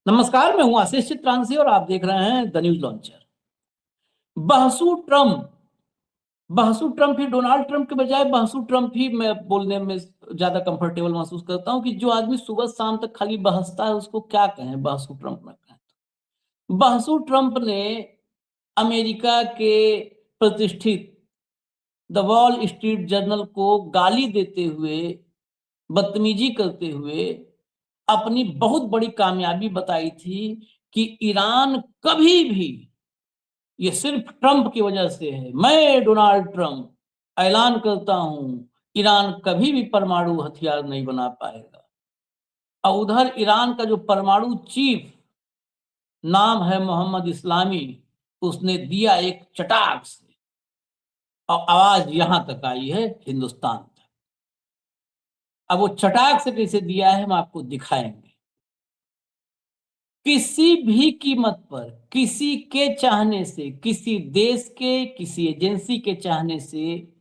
नमस्कार, मैं हूं आशीष चित्रांशी और आप देख रहे हैं द न्यूज लॉन्चर। बहसू ट्रम्प बहसू ट्रम्प ही डोनाल्ड ट्रम्प के बजाय बहसू ट्रम्प ही मैं बोलने में ज्यादा कंफर्टेबल महसूस करता हूं कि जो आदमी सुबह शाम तक खाली बहसता है उसको क्या कहें, बहसू ट्रम्प में कहें। बहसू ट्रम्प ने अमेरिका के प्रतिष्ठित द वॉल स्ट्रीट जर्नल को गाली देते हुए, बदतमीजी करते हुए अपनी बहुत बड़ी कामयाबी बताई थी कि ईरान कभी भी, ये सिर्फ ट्रंप की वजह से है, मैं डोनाल्ड ट्रंप ऐलान करता हूं, ईरान कभी भी परमाणु हथियार नहीं बना पाएगा। और उधर ईरान का जो परमाणु चीफ नाम है मोहम्मद इस्लामी, उसने दिया एक चटाक से, और आवाज यहां तक आई है हिंदुस्तान तक। अब वो चटाक से कैसे दिया है हम आपको दिखाएंगे। किसी भी कीमत पर, किसी के चाहने से, किसी देश के, किसी एजेंसी के चाहने से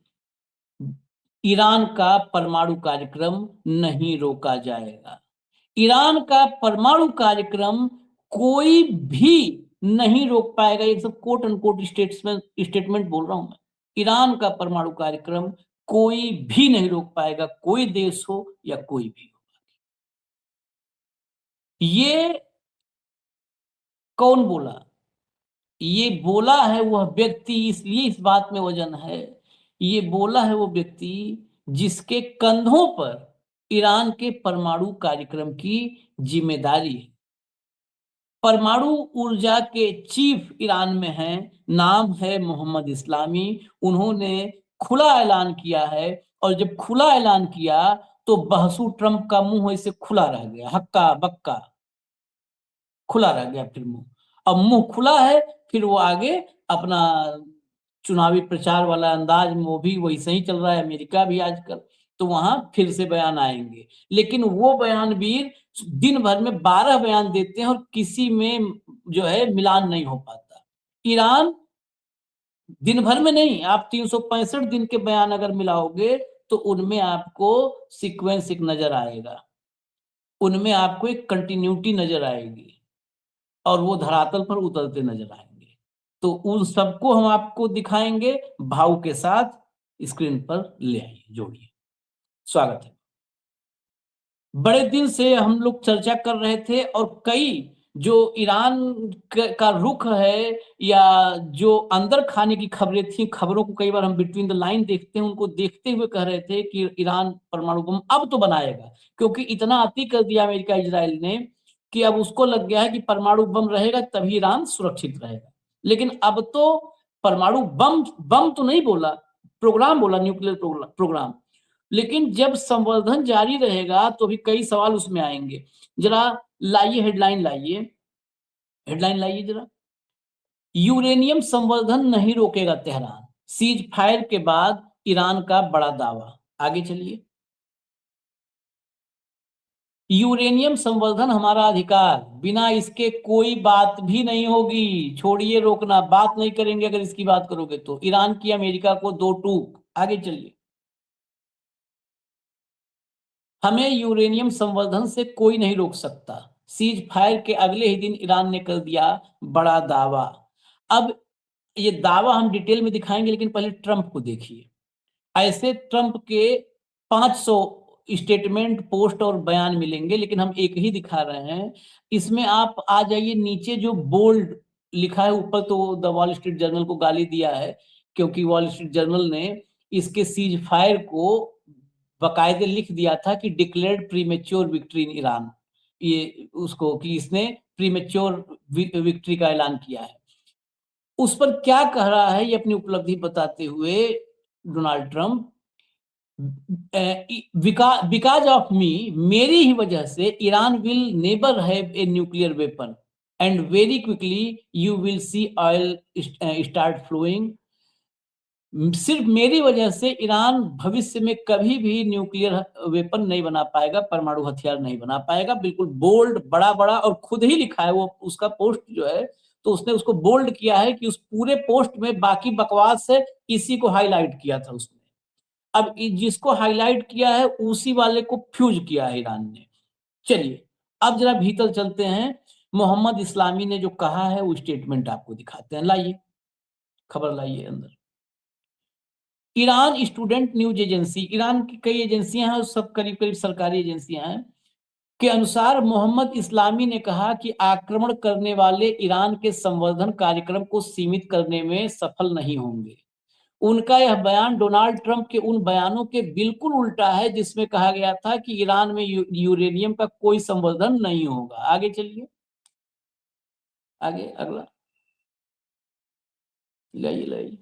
ईरान का परमाणु कार्यक्रम नहीं रोका जाएगा। ईरान का परमाणु कार्यक्रम कोई भी नहीं रोक पाएगा। ये सब कोट अनकोट स्टेटमेंट बोल रहा हूं मैं। ईरान का परमाणु कार्यक्रम कोई भी नहीं रोक पाएगा, कोई देश हो या कोई भी हो। ये कौन बोला? ये बोला है वह व्यक्ति, इसलिए इस बात में वजन है। ये बोला है वो व्यक्ति जिसके कंधों पर ईरान के परमाणु कार्यक्रम की जिम्मेदारी है। परमाणु ऊर्जा के चीफ ईरान में हैं, नाम है मोहम्मद इस्लामी। उन्होंने खुला ऐलान किया है, और जब खुला ऐलान किया तो बहसू ट्रंप का मुंह ऐसे खुला रह गया, हक्का बक्का खुला रह गया। फिर मुंह, अब मुंह खुला है, फिर वो आगे अपना चुनावी प्रचार वाला अंदाज में वो भी वैसे ही चल रहा है अमेरिका भी आजकल, तो वहां फिर से बयान आएंगे। लेकिन वो बयान भी दिन भर में 12 बयान देते हैं और किसी में जो है मिलान नहीं हो पाता। ईरान दिन भर में नहीं, आप 365 दिन के बयान अगर मिलाओगे तो उनमें आपको सीक्वेंस एक नजर आएगा, उनमें आपको एक कंटिन्यूटी नजर आएगी, और वो धरातल पर उतरते नजर आएंगे। तो उन सबको हम आपको दिखाएंगे भाव के साथ। स्क्रीन पर ले आइए, जोड़िए। स्वागत है। बड़े दिन से हम लोग चर्चा कर रहे थे, और कई जो ईरान का रुख है या जो अंदर खाने की खबरें थी, खबरों को कई बार हम बिटवीन द लाइन देखते हैं, उनको देखते हुए कह रहे थे कि ईरान परमाणु बम अब तो बनाएगा, क्योंकि इतना अति कर दिया अमेरिका इजराइल ने कि अब उसको लग गया है कि परमाणु बम रहेगा तभी ईरान सुरक्षित रहेगा। लेकिन अब तो परमाणु बम बम तो नहीं बोला, प्रोग्राम बोला, न्यूक्लियर प्रोग्राम। लेकिन जब संवर्धन जारी रहेगा तो भी कई सवाल उसमें आएंगे। जरा लाइए हेडलाइन, लाइए जरा। यूरेनियम संवर्धन नहीं रोकेगा तेहरान, सीज फायर के बाद ईरान का बड़ा दावा। आगे चलिए। यूरेनियम संवर्धन हमारा अधिकार, बिना इसके कोई बात भी नहीं होगी। छोड़िए रोकना, बात नहीं करेंगे अगर इसकी बात करोगे तो। ईरान की अमेरिका को दो टूक। आगे चलिए। हमें यूरेनियम संवर्धन से कोई नहीं रोक सकता, सीज फायर के अगले ही दिन ईरान ने कर दिया बड़ा दावा। अब ये दावा हम डिटेल में दिखाएंगे, लेकिन पहले ट्रंप को देखिए। ऐसे ट्रंप के 500 स्टेटमेंट, पोस्ट और बयान मिलेंगे, लेकिन हम एक ही दिखा रहे हैं। इसमें आप आ जाइए नीचे, जो बोल्ड लिखा है ऊपर, तो द वॉल स्ट्रीट जर्नल को गाली दिया है, क्योंकि वॉल स्ट्रीट जर्नल ने इसके सीज फायर को बकायदे लिख दिया था कि declared premature victory in Iran, ये उसको कि इसने प्रीमेच्योर विक्ट्री का ऐलान किया है। उस पर क्या कह रहा है ये अपनी उपलब्धि बताते हुए Donald Trump, because of me, मेरी ही वजह से Iran will never have a nuclear weapon, and very quickly you will see oil start flowing. सिर्फ मेरी वजह से ईरान भविष्य में कभी भी न्यूक्लियर वेपन नहीं बना पाएगा, परमाणु हथियार नहीं बना पाएगा। बिल्कुल बोल्ड, बड़ा बड़ा, और खुद ही लिखा है वो, उसका पोस्ट जो है, तो उसने उसको बोल्ड किया है कि उस पूरे पोस्ट में बाकी बकवास है, इसी को हाईलाइट किया था उसने। अब जिसको हाईलाइट किया है उसी वाले को फ्यूज किया है ईरान ने। चलिए अब जरा भीतर चलते हैं। मोहम्मद इस्लामी ने जो कहा है वो स्टेटमेंट आपको दिखाते हैं। लाइए, खबर लाइए अंदर। Iran student news agency, Iran की कई एजेंसियां हैं, सब करीब करीब सरकारी एजेंसियां हैं, के अनुसार मोहम्मद इस्लामी ने कहा कि आक्रमण करने वाले ईरान के संवर्धन कार्यक्रम को सीमित करने में सफल नहीं होंगे। उनका यह बयान डोनाल्ड ट्रंप के उन बयानों के बिल्कुल उल्टा है जिसमें कहा गया था कि ईरान में यूरेनियम का कोई संवर्धन नहीं होगा। आगे चलिए, आगे अगला लाइए लाइए।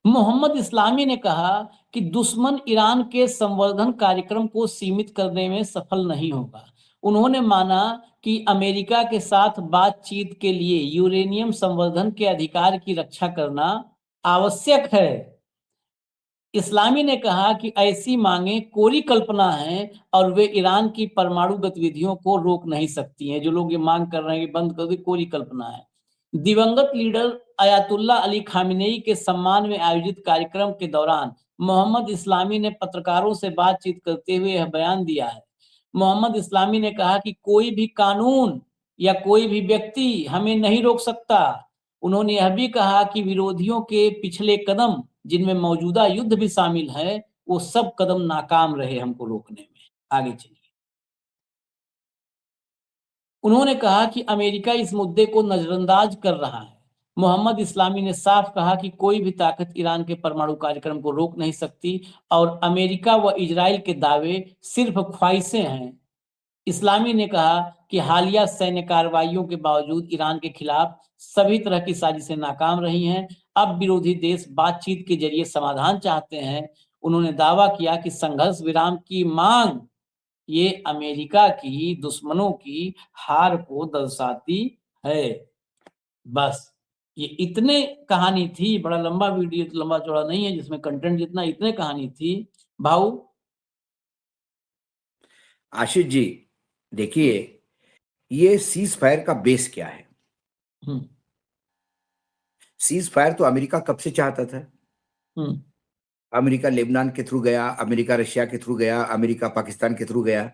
मोहम्मद इस्लामी ने कहा कि दुश्मन ईरान के संवर्धन कार्यक्रम को सीमित करने में सफल नहीं होगा। उन्होंने माना कि अमेरिका के साथ बातचीत के लिए यूरेनियम संवर्धन के अधिकार की रक्षा करना आवश्यक है। इस्लामी ने कहा कि ऐसी मांगे कोरी कल्पना हैं और वे ईरान की परमाणु गतिविधियों को रोक नहीं सकती हैं। जो लोग ये मांग कर रहे हैं कि बंद कर दे, कोरी कल्पना है। दिवंगत लीडर अयातुल्ला अली खामेनेई के सम्मान में आयोजित कार्यक्रम के दौरान मोहम्मद इस्लामी ने पत्रकारों से बातचीत करते हुए यह बयान दिया है। मोहम्मद इस्लामी ने कहा कि कोई भी कानून या कोई भी व्यक्ति हमें नहीं रोक सकता। उन्होंने यह भी कहा कि विरोधियों के पिछले कदम, जिनमें मौजूदा युद्ध भी शामिल है, वो सब कदम नाकाम रहे हमको रोकने में। आगे चलिए। उन्होंने कहा कि अमेरिका इस मुद्दे को नजरअंदाज कर रहा है। मोहम्मद इस्लामी ने साफ कहा कि कोई भी ताकत ईरान के परमाणु कार्यक्रम को रोक नहीं सकती और अमेरिका व इजराइल के दावे सिर्फ ख्वाहिशें हैं। इस्लामी ने कहा कि हालिया सैन्य कार्रवाइयों के बावजूद ईरान के खिलाफ सभी तरह की साजिशें नाकाम रही हैं। अब विरोधी देश बातचीत के जरिए समाधान चाहते हैं। उन्होंने दावा किया कि संघर्ष विराम की मांग ये अमेरिका की दुश्मनों की हार को दर्शाती है। बस ये इतने कहानी थी। बड़ा लंबा वीडियो, लंबा चौड़ा नहीं है, जिसमें कंटेंट जितना, इतने कहानी थी भाऊ। आशीष जी, देखिए, ये सीज फायर का बेस क्या है? सीज फायर तो अमेरिका कब से चाहता था। अमेरिका लेबनान के थ्रू गया, अमेरिका रशिया के थ्रू गया, अमेरिका पाकिस्तान के थ्रू गया।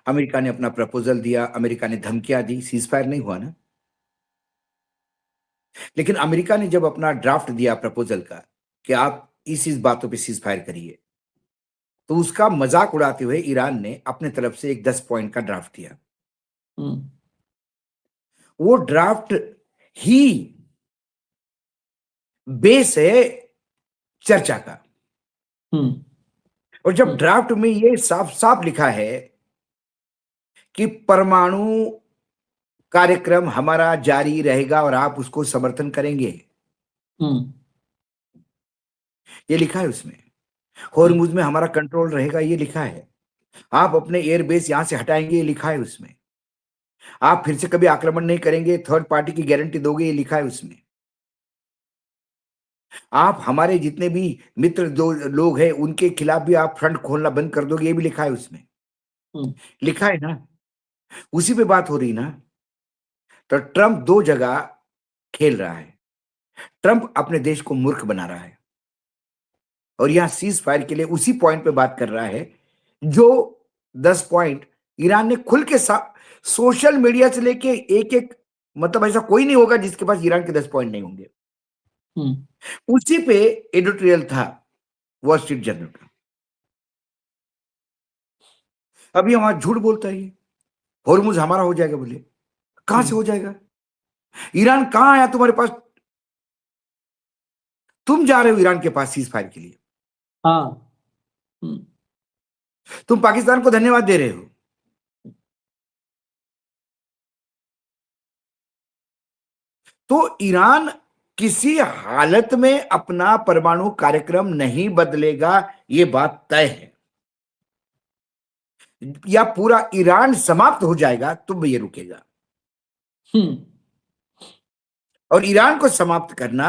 अमेरिका ने अपना प्रपोजल दिया, अमेरिका ने धमकियां दी, सीज फायर नहीं हुआ ना। लेकिन अमेरिका ने जब अपना ड्राफ्ट दिया प्रपोजल का कि आप इस बातों पे सीज फायर करिए, तो उसका मजाक उड़ाते हुए ईरान ने अपने तरफ से एक 10 पॉइंट का ड्राफ्ट दिया। वो ड्राफ्ट ही बेस है चर्चा का। और जब ड्राफ्ट में ये साफ साफ लिखा है कि परमाणु कार्यक्रम हमारा जारी रहेगा और आप उसको समर्थन करेंगे, ये लिखा है उसमें। होर्मुज में हमारा कंट्रोल रहेगा, ये लिखा है। आप अपने एयरबेस यहां से हटाएंगे, ये लिखा है उसमें। आप फिर से कभी आक्रमण नहीं करेंगे, थर्ड पार्टी की गारंटी दोगे, ये लिखा है उसमें। आप हमारे जितने भी मित्र जो लोग हैं उनके खिलाफ भी आप फ्रंट खोलना बंद कर दोगे, ये भी लिखा है उसमें। लिखा है ना, उसी पे बात हो रही ना। तो ट्रंप दो जगह खेल रहा है। ट्रंप अपने देश को मूर्ख बना रहा है और यहां सीज फायर के लिए उसी पॉइंट पे बात कर रहा है जो 10 पॉइंट ईरान ने खुल के सोशल मीडिया से लेके एक एक, मतलब ऐसा कोई नहीं होगा जिसके पास ईरान के 10 पॉइंट नहीं होंगे। उसी पे एडिटोरियल था वॉल स्ट्रीट जर्नल का। अभी वहां झूठ बोलता है, होर्मुज हमारा हो जाएगा, बोले कहां से हो जाएगा? ईरान कहां आया तुम्हारे पास? तुम जा रहे हो ईरान के पास सीज फायर के लिए। तुम पाकिस्तान को धन्यवाद दे रहे हो। तो ईरान किसी हालत में अपना परमाणु कार्यक्रम नहीं बदलेगा, ये बात तय है। या पूरा ईरान समाप्त हो जाएगा तो ये रुकेगा। और ईरान को समाप्त करना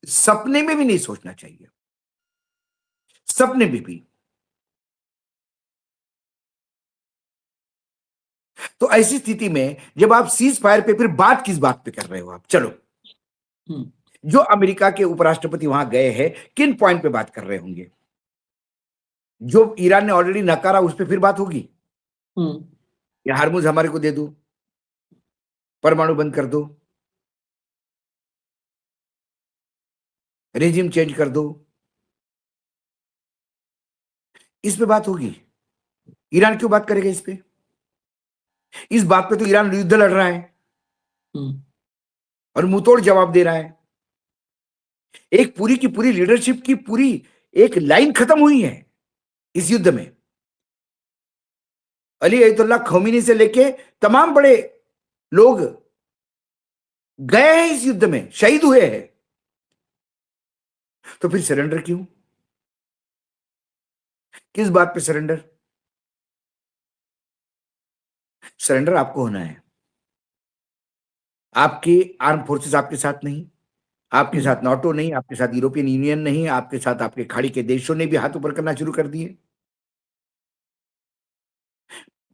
सपने में भी नहीं सोचना चाहिए, सपने में भी। तो ऐसी स्थिति में जब आप सीज फायर पे, फिर बात किस बात पे कर रहे हो आप? चलो, जो अमेरिका के उपराष्ट्रपति वहां गए हैं, किन पॉइंट पे बात कर रहे होंगे? जो ईरान ने ऑलरेडी नकारा उस पर फिर बात होगी, या हार्मुज हमारे को दे दो, परमाणु बंद कर दो, रेजिम चेंज कर दो, इस पे बात होगी। ईरान क्यों बात करेगा इस पे? इस बात पे तो ईरान युद्ध लड़ रहा है और मुंहतोड़ जवाब दे रहा है। एक पूरी की पूरी लीडरशिप की पूरी एक लाइन खत्म हुई है इस युद्ध में। अली अयतुल्लाह खमीनी से लेके तमाम बड़े लोग गए हैं इस युद्ध में, शहीद हुए हैं। तो फिर सरेंडर क्यों? किस बात पे सरेंडर? सरेंडर आपको होना है। आपकी आर्म फोर्सेस आपके साथ नहीं, आपके साथ नाटो नहीं, आपके साथ यूरोपियन यूनियन नहीं, आपके साथ आपके खाड़ी के देशों ने भी हाथ ऊपर करना शुरू कर दिए।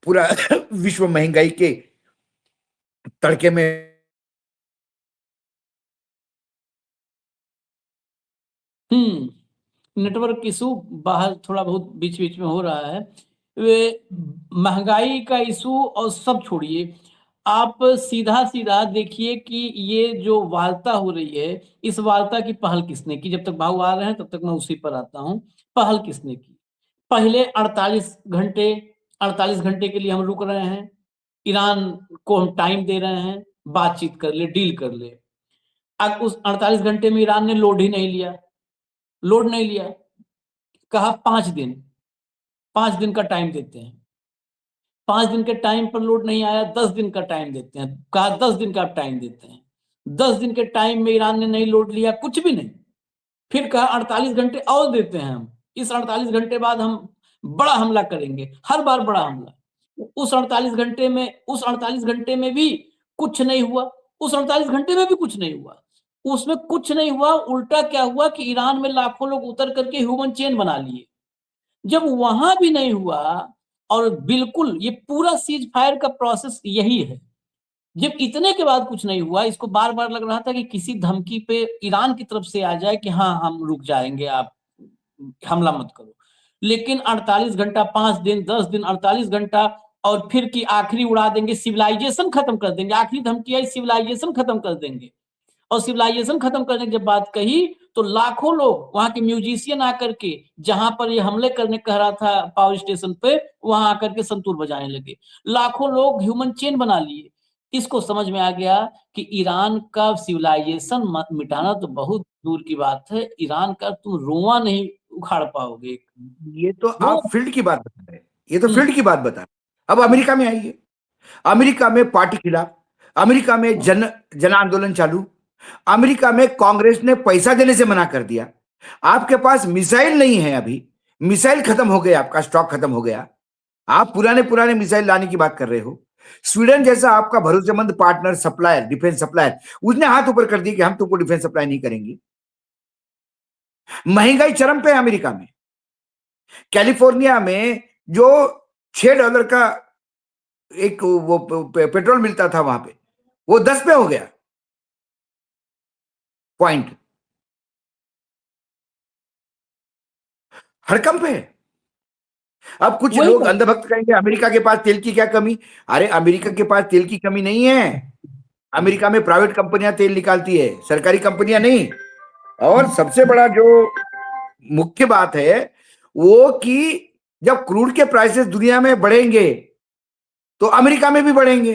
पूरा विश्व महंगाई के तड़के में नेटवर्क इशू बाहर थोड़ा बहुत बीच बीच में हो रहा है। वे महंगाई का इशू और सब छोड़िए, आप सीधा सीधा देखिए कि ये जो वार्ता हो रही है, इस वार्ता की पहल किसने की? जब तक भाव आ रहे हैं तब तक मैं उसी पर आता हूं। पहल किसने की? पहले 48 घंटे के लिए हम रुक रहे हैं, ईरान को हम टाइम दे रहे हैं, बातचीत कर ले, डील कर ले। अब उस 48 घंटे में ईरान ने लोड नहीं लिया, कहा 5 दिन, 5 दिन का टाइम देते हैं। 5 दिन के टाइम पर लोड नहीं आया, 10 दिन का टाइम देते हैं, कहा 10 दिन का टाइम देते हैं। 10 दिन के टाइम में ईरान ने नहीं लोड लिया, कुछ भी नहीं, फिर कहा 48 घंटे और देते हैं हम, इस 48 घंटे बाद हम बड़ा हमला करेंगे, हर बार बड़ा हमला। उस 48 घंटे में भी कुछ नहीं हुआ, उस 48 घंटे में भी कुछ नहीं हुआ, उसमें कुछ नहीं हुआ। उल्टा क्या हुआ कि ईरान में लाखों लोग उतर करके ह्यूमन चेन बना लिए। जब वहां भी नहीं हुआ, और बिल्कुल ये पूरा सीज फायर का प्रोसेस यही है, जब इतने के बाद कुछ नहीं हुआ, इसको बार बार लग रहा था कि किसी धमकी पे ईरान की तरफ से आ जाए कि हाँ हम रुक जाएंगे, आप हमला मत करो। लेकिन 48 घंटा, 5 दिन, 10 दिन, 48 घंटा, और फिर की आखिरी उड़ा देंगे, सिविलाइजेशन खत्म कर देंगे। आखिरी धमकी आई, सिविलाइजेशन खत्म कर देंगे। और सिविलाइजेशन खत्म करने की जब बात कही, तो लाखों लोग वहां के म्यूजिशियन आकर के, जहां पर ये हमले करने कह रहा था पावर स्टेशन पे, वहां आकर के संतूर बजाने लगे। लाखों लोग ह्यूमन चेन बना लिए। इसको समझ में आ गया कि ईरान का सिविलाइजेशन मिटाना तो बहुत दूर की बात है, ईरान का तुम रोआ नहीं उखाड़ पाओगे। ये तो वो आप फील्ड की बात बता रहे हैं, ये तो फील्ड की बात बता रहे हैं। अब अमेरिका में आइए, अमेरिका में पार्टी खिलाफ, अमेरिका में जन आंदोलन चालू, अमेरिका में कांग्रेस ने पैसा देने से मना कर दिया। आपके पास मिसाइल नहीं है, अभी मिसाइल खत्म हो गया, आपका स्टॉक खत्म हो गया, आप पुराने पुराने मिसाइल लाने की बात कर रहे हो। स्वीडन जैसा आपका भरोसेमंद पार्टनर, सप्लायर, डिफेंस सप्लायर, उसने हाथ ऊपर कर दिया कि हम तुमको डिफेंस सप्लाई नहीं करेंगे। महंगाई चरम पे है अमेरिका में। कैलिफोर्निया में जो $6 का एक वो पेट्रोल मिलता था वहां पे, वो 10 पे हो गया पॉइंट। हड़कंप है। अब कुछ लोग अंधभक्त कहेंगे अमेरिका के पास तेल की क्या कमी? अरे अमेरिका के पास तेल की कमी नहीं है, अमेरिका में प्राइवेट कंपनियां तेल निकालती है, सरकारी कंपनियां नहीं। और सबसे बड़ा जो मुख्य बात है वो कि जब क्रूड के प्राइसेस दुनिया में बढ़ेंगे तो अमेरिका में भी बढ़ेंगे।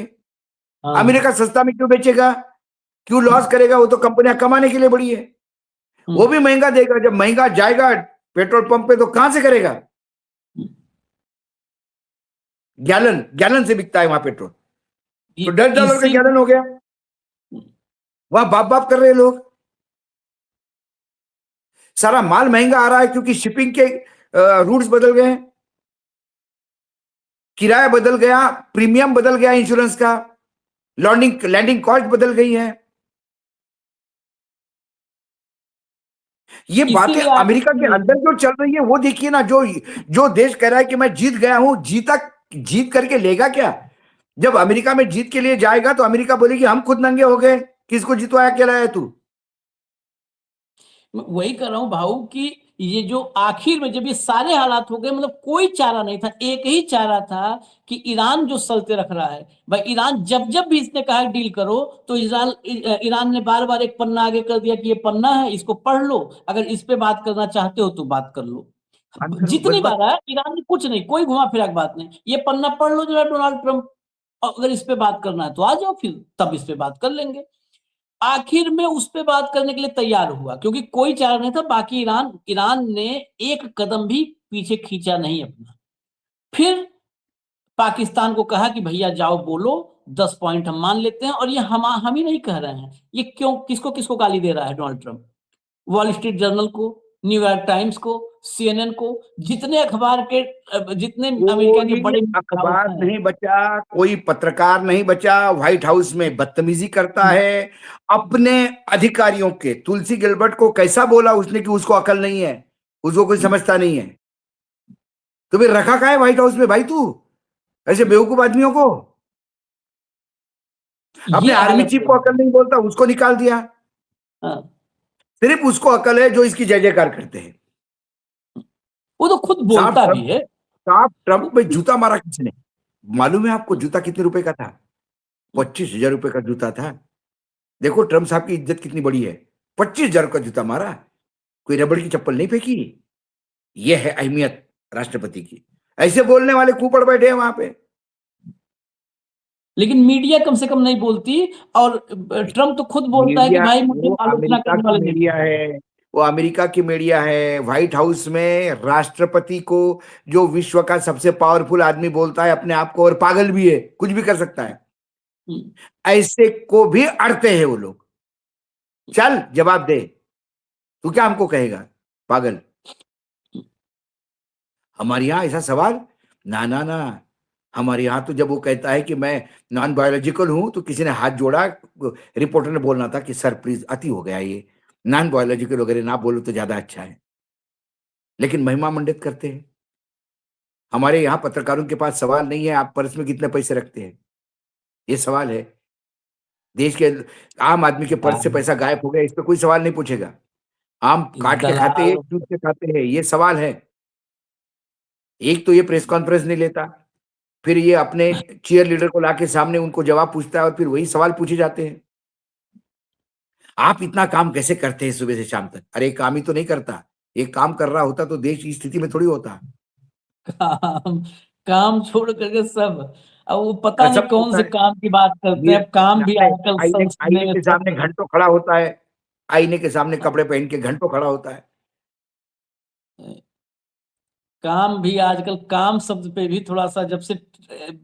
अमेरिका सस्ता में क्यों बेचेगा, क्यों लॉस करेगा? वो तो कंपनियां कमाने के लिए बड़ी है, वो भी महंगा देगा। जब महंगा जाएगा पेट्रोल पंप पे तो कहां से करेगा? गैलन से बिकता है वहां पेट्रोल, तो $10 का गैलन हो गया। वहां बाप बाप कर रहे लोग, सारा माल महंगा आ रहा है क्योंकि शिपिंग के रूट्स बदल गए, किराया बदल गया, प्रीमियम बदल गया, इंश्योरेंस का लैंडिंग कॉस्ट बदल गई है। ये बातें अमेरिका के अंदर जो चल रही है वो देखिए ना। जो देश कह रहा है कि मैं जीत गया हूं, जीत करके लेगा क्या? जब अमेरिका में जीत के लिए जाएगा तो अमेरिका बोलेगी हम खुद नंगे हो गए, किसको जितवाया, क्या लाया तू? वही कर रहा हूं भाऊ कि ये जो आखिर में जब ये सारे हालात हो गए, मतलब कोई चारा नहीं था, एक ही चारा था कि ईरान जो सल्ते रख रहा है भाई, ईरान जब जब भी इसने कहा डील करो तो ईरान ने बार बार एक पन्ना आगे कर दिया कि ये पन्ना है, इसको पढ़ लो, अगर इस पे बात करना चाहते हो तो बात कर लो। बस जितनी बस बार आया ईरान ने कुछ नहीं, कोई घुमा फिरा बात नहीं, ये पन्ना पढ़ लो जरा डोनाल्ड ट्रंप, अगर इस पे बात करना है तो आ जाओ, फिर तब इस पे बात कर लेंगे। आखिर में उस पे बात करने के लिए तैयार हुआ, क्योंकि कोई चारा नहीं था, बाकी ईरान ईरान ने एक कदम भी पीछे खींचा नहीं अपना। फिर पाकिस्तान को कहा कि भैया जाओ बोलो, 10 पॉइंट हम मान लेते हैं, और ये हम ही नहीं कह रहे हैं, ये क्यों किसको किसको गाली दे रहा है Donald Trump? Wall street journal को, न्यूयॉर्क टाइम्स को, CNN को, जितने अखबार के जितने अमेरिका के कोई बड़े हाउस अखबार हैं। नहीं बचा, कोई पत्रकार नहीं बचा, व्हाइट हाउस में बदतमीजी करता है अपने अधिकारियों के। तुलसी गिलबर्ट को कैसा बोला उसने कि उसको अकल नहीं है, उसको कोई समझता नहीं है। तो फिर रखा क्या है व्हाइट हाउस में भाई तू, ऐसे बेवकूफ आदमियों को? अपने ये आर्मी हालत चीफ है। को अकल नहीं बोलता, उसको निकाल दिया। हाँ, सिर्फ उसको अकल है जो इसकी जय जयकार करते हैं। वो तो खुद साहब बोलता भी ट्रंप, है। साहब ट्रंप पे जूता मारा किसने? मालूम है आपको जूता कितने रुपए का था? 25,000 रुपए का जूता था। देखो ट्रंप साहब की इज्जत कितनी बड़ी है। 25,000 का जूता मारा, कोई रबड़ की चप्पल नहीं फेंकी। यह है अहमियत राष्ट्रपति की। ऐसे बोलने वाले खूपड़ बैठे हैं वहां पे। लेकिन मीडिया कम से कम नहीं बोलती, और ट्रंप तो खुद बोलता है कि मीडिया भाई मुझे वो आलोचना अमेरिका करने की वाले नहीं। मीडिया है, वो अमेरिका की मीडिया है। व्हाइट हाउस में राष्ट्रपति को जो विश्व का सबसे पावरफुल आदमी बोलता है अपने आप को, और पागल भी है, कुछ भी कर सकता है, ऐसे को भी अड़ते हैं वो लोग। चल जवाब दे, तू क्या हमको कहेगा पागल? हमारे यहाँ ऐसा सवाल ना ना ना। हमारे यहाँ तो जब वो कहता है कि मैं नॉन बायोलॉजिकल हूं तो किसी ने हाथ जोड़ा, रिपोर्टर ने बोलना था कि सर प्लीज अति हो गया, ये नॉन बायोलॉजिकल वगैरह ना बोलो तो ज्यादा अच्छा है। लेकिन महिमा मंडित करते हैं। हमारे यहाँ पत्रकारों के पास सवाल नहीं है आप पर्स में कितने पैसे रखते हैं, ये सवाल है। देश के आम आदमी के पर्स से पैसा गायब हो गया, इस पर कोई सवाल नहीं पूछेगा। आम काट के खाते हैं, दलाल। चूस के खाते हैं, ये सवाल है। एक तो ये प्रेस कॉन्फ्रेंस नहीं लेता, फिर ये अपने चीयर लीडर को लाके सामने उनको जवाब पूछता है और फिर वही सवाल पूछे जाते हैं। आप इतना काम कैसे करते हैं सुबह से शाम तक? अरे काम ही तो नहीं करता, एक काम कर रहा होता तो देश की स्थिति में थोड़ी होता। काम काम छोड़ करके सब, अब वो पता नहीं सब कौन होता से है। काम की बात करते हैं, ये अब काम भी आजकल आईने संसद आईने में के सब। सामने घंटों खड़ा होता है, आईने के सामने कपड़े पहन के घंटों खड़ा होता है। काम भी आजकल, काम शब्द पे भी थोड़ा सा, जब से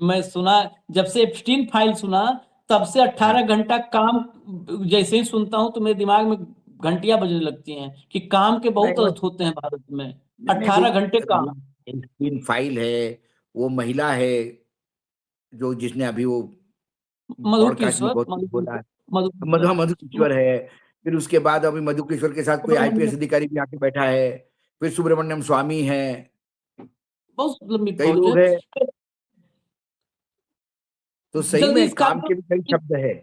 मैं सुना, जब से एप्स्टीन फाइल सुना, तब से हाँ, 18 घंटा काम, जैसे ही सुनता हूं तो मेरे दिमाग में घंटियां बजने लगती हैं कि काम के बहुत नहीं अर्थ होते हैं भारत में। नहीं नहीं 18 घंटे वो काम। तीन फाइल है। वो महिला है जो जिसने अभी वो पॉडकास्ट में मधुकेश्वर, बहुत कुछ बोला है। मधुकेश्वर, मधुकेश्वर है। फिर उसके बाद अभी मधुकेश्वर के साथ कोई आईपीएस सुब्रमण्यम, अधिकारी भी आके बैठा है। फिर सुब्रमण्यम स्वामी है। बहुत लंबी कई फौज है। लोग हैं। तो सही जल्दी में इस काम के कार्यक्रम, भी कई शब्द है।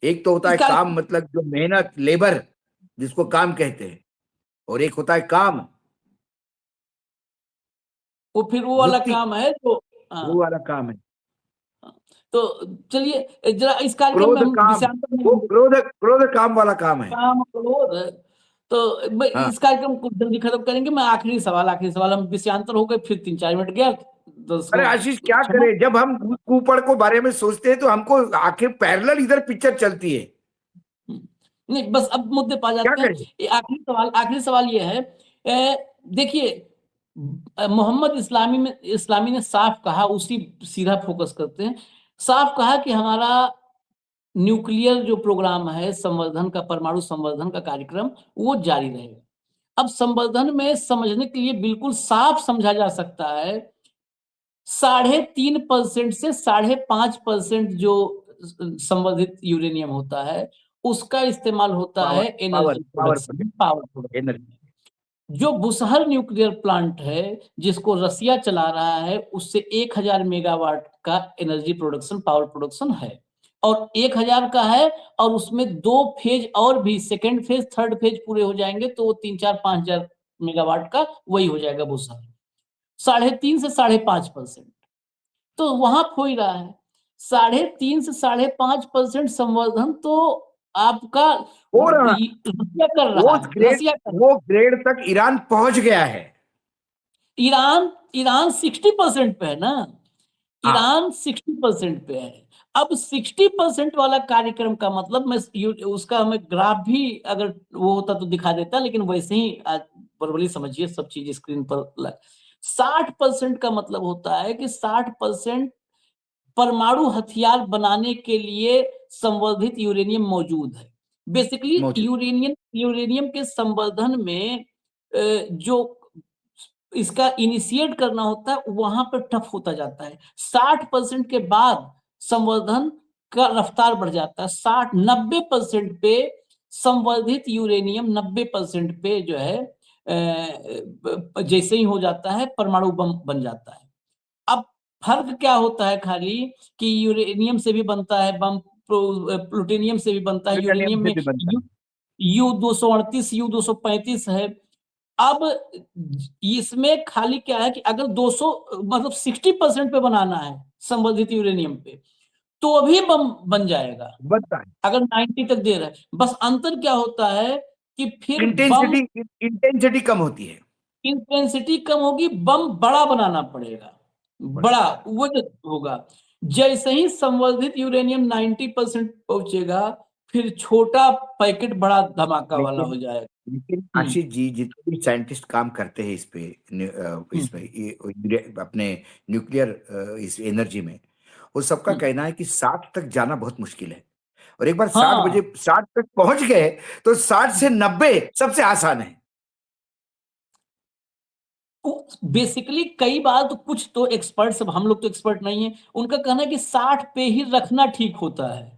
एक तो होता इस है काम, कार्यक्रम, मतलब जो मेहनत लेबर जिसको काम कहते हैं, और एक होता है काम वो फिर वो वाला वृत्ति, काम है जो, वो हाँ। वाला काम है। तो चलिए जरा इस कार्यक्रम में क्रोध हम काम, विषयांतर में वो क्रोध क्रोध काम वाला काम है। काम क्रोध। तो मैं हाँ, इस कार्यक्रम को जल्दी खत्म करेंगे। मैं आखिरी सवाल, हम विषयांतर हो गए, फिर 3-4 मिनट गया, अरे दर्शकों आशीष क्या क्षमा। करे, जब हम कुपड़ को बारे में सोचते हैं तो हमको आखिर पैरेलल इधर पिक्चर चलती है। नहीं, बस अब मुद्दे पा क्या जाते हैं। करें? ये आखिरी सवाल ये है, देखिए, मोहम्मद इस्लामी ने साफ कहा, उसी सीधा फोकस करते हैं, साफ कहा कि हमारा न्यूक्लियर जो प्रोग्राम है, संवर्धन का, परमाणु संवर्धन का कार्यक्रम, वो जारी रहेगा। अब संवर्धन में समझने के लिए बिल्कुल साफ समझा जा सकता है, 3.5% से 5.5% जो संवर्धित यूरेनियम होता है, उसका इस्तेमाल होता पावर है पावर एनर्जी पावर प्रोडक्शन में, प्रोजेक्ट, पावर प्रोडक्शन एनर्जी। में। जो बुसहर न्यूक्लियर प्लांट है, जिसको रसिया चला रहा है, उससे 1000 मेगावाट का एनर्जी प्रोडक्शन, पावर प्रोडक्शन है, और 1000 का है, और उसमें 2 फेज और भी, सेकेंड फेज, थर्ड फेज पूरे हो जाएंगे तो वो 3-4-5 हजार मेगावाट का वही हो जाएगा भूसार, 3.5 से 5.5%। तो वहां खो ही रहा है। 3.5 से 5.5% संवर्धन तो आपका हो रहा है। रसिया कर रहा है, रसिया कर रहा है। वो ग्रेड तक ईरान पहुंच गया है। ईरान 60% पे है ना, हाँ। ईरान 60% पे है। अब 60% वाला कार्यक्रम का मतलब मैं उसका हमें ग्राफ भी अगर वो होता तो दिखा देता, लेकिन वैसे ही आज बराबरी समझिए सब चीज स्क्रीन पर 60% का मतलब होता है कि 60% परमाणु हथियार बनाने के लिए संवर्धित यूरेनियम मौजूद है। बेसिकली मौजूद। यूरेनियम के संवर्धन में जो इसका इनिशिएट करना होता है वहां पर टफ होता जाता है। 60% के बाद संवर्धन का रफ्तार बढ़ जाता है। 90% पे संवर्धित यूरेनियम 90% पे जो है जैसे ही हो जाता है परमाणु बम बन जाता है। अब फर्क क्या होता है खाली कि यूरेनियम से भी बनता है बम, प्लूटोनियम से भी बनता है, प्लूटोनियम यूरेनियम से में भी बनता है। U-238 U-235 है। अब इसमें खाली क्या है कि अगर 200 मतलब 60% पे बनाना है संवर्धित यूरेनियम पे तो भी बम बन जाएगा बनता है। अगर 90 तक दे रहा है। बस अंतर क्या होता है कि फिर बम इंटेंसिटी कम होती है। इंटेंसिटी कम होगी, बम बड़ा बनाना पड़ेगा, बड़ा वजन होगा। जैसे ही संवर्धित यूरेनियम 90% पहुंचेगा फिर छोटा पैकेट बड़ा धमाका वाला हो लेकिन जाएगा। लेकिन आशीष जी, जितने भी साइंटिस्ट काम करते हैं इस पे, इसमें अपने न्यूक्लियर इस एनर्जी में, वो सबका कहना है कि 60 तक जाना बहुत मुश्किल है। और एक बार हाँ 60 तक पहुंच गए तो 60 से 90 सबसे आसान है। बेसिकली कई बार तो कुछ तो एक्सपर्ट्स, अब हम लोग तो एक्सपर्ट नहीं है, उनका कहना है कि 60 पे ही रखना ठीक होता है।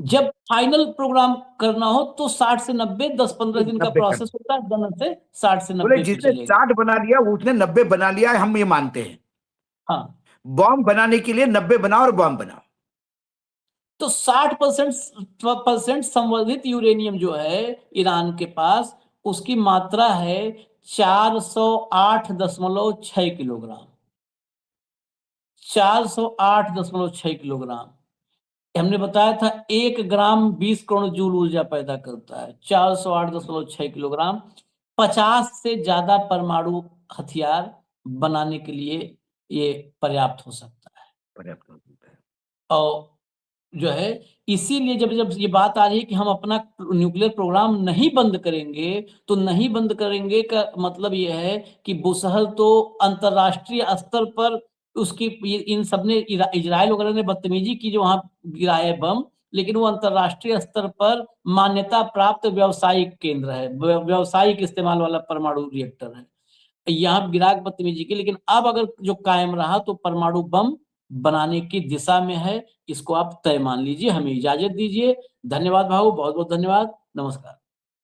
जब फाइनल प्रोग्राम करना हो तो 60 से 90 10-15 दिन का 90 कर। प्रोसेस होता है, जनरल से 60 से बोले 90 पे जिसने चलेगा। 60 बना लिया उसने 90 बना लिया है, हम ये मानते हैं। हाँ बॉम्ब बनाने के लिए 90 बनाओ और बॉम्ब बनाओ। तो 60% संवर्धित यूरेनियम जो है ईरान के पास, उसकी मात्रा है 408.6 किलोग्राम। 408.6 किलोग्राम। हमने बताया था 1 ग्राम 20 करोड़ जूल ऊर्जा पैदा करता है। 408.6 किलोग्राम 50 से ज्यादा परमाणु हथियार बनाने के लिए ये पर्याप्त हो सकता है। पर्याप्त होता है। और जो है इसीलिए जब जब ये बात आ रही है कि हम अपना न्यूक्लियर प्रोग्राम नहीं बंद करेंगे, तो नहीं बंद करेंगे का मतलब ये है कि बुसहल तो अंतरराष्ट्रीय स्तर पर उसकी इन सब ने इजराइल वगैरह ने बदतमीजी की जो वहां गिराए बम, लेकिन वो अंतरराष्ट्रीय स्तर पर मान्यता प्राप्त व्यावसायिक केंद्र है, व्यावसायिक इस्तेमाल वाला परमाणु रिएक्टर है। यहाँ गिराक बदतमीजी की, लेकिन अब अगर जो कायम रहा तो परमाणु बम बनाने की दिशा में है। इसको आप तय मान लीजिए, हमें इजाजत दीजिए। धन्यवाद भाऊ, बहुत बहुत धन्यवाद, नमस्कार।